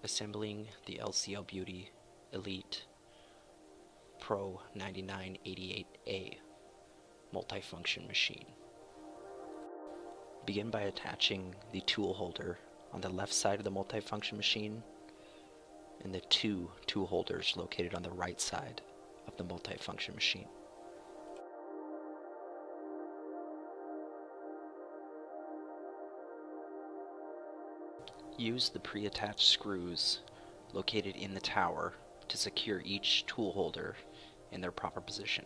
Assembling the LCL Beauty Elite Pro 9988A multifunction machine. Begin by attaching the tool holder on the left side of the multifunction machine and the two tool holders located on the right side of the multifunction machine. Use the pre-attached screws located in the tower to secure each tool holder in their proper position.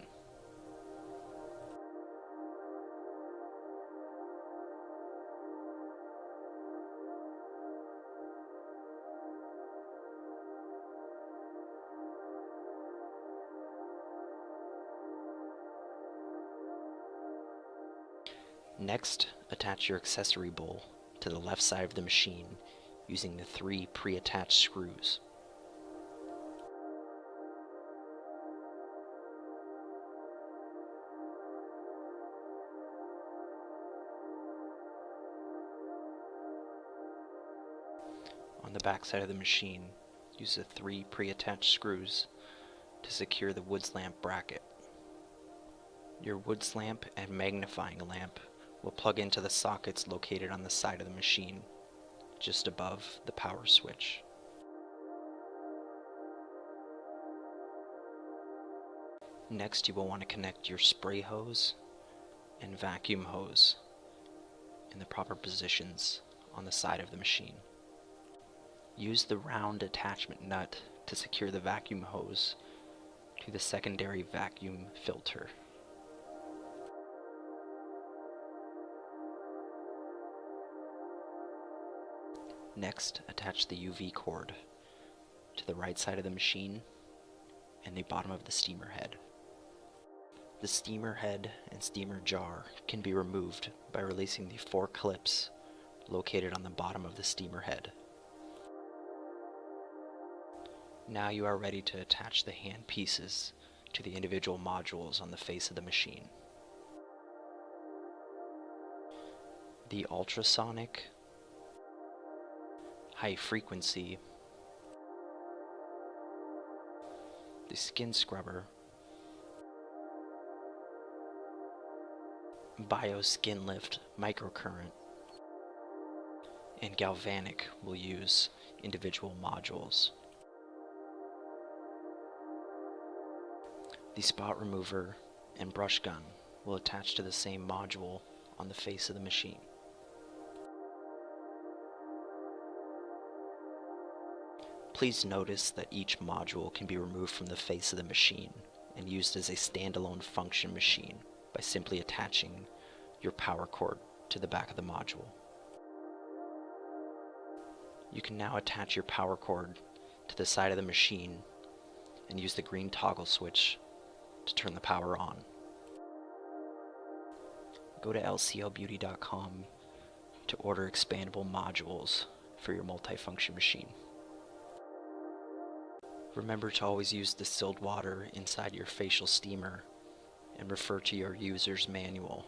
Next, attach your accessory bowl to the left side of the machine using the three pre-attached screws. On the back side of the machine, use the three pre-attached screws to secure the Woods lamp bracket. Your Woods lamp and magnifying lamp will plug into the sockets located on the side of the machine, just above the power switch. Next, you will want to connect your spray hose and vacuum hose in the proper positions on the side of the machine. Use the round attachment nut to secure the vacuum hose to the secondary vacuum filter. Next, attach the UV cord to the right side of the machine and the bottom of the steamer head. The steamer head and steamer jar can be removed by releasing the four clips located on the bottom of the steamer head. Now you are ready to attach the hand pieces to the individual modules on the face of the machine. The ultrasonic, high frequency, the skin scrubber, bio skin lift microcurrent, and galvanic will use individual modules. The spot remover and brush gun will attach to the same module on the face of the machine. Please notice that each module can be removed from the face of the machine and used as a standalone function machine by simply attaching your power cord to the back of the module. You can now attach your power cord to the side of the machine and use the green toggle switch to turn the power on. Go to lclbeauty.com to order expandable modules for your multifunction machine. Remember to always use distilled water inside your facial steamer and refer to your user's manual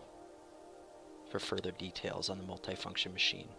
for further details on the multifunction machine.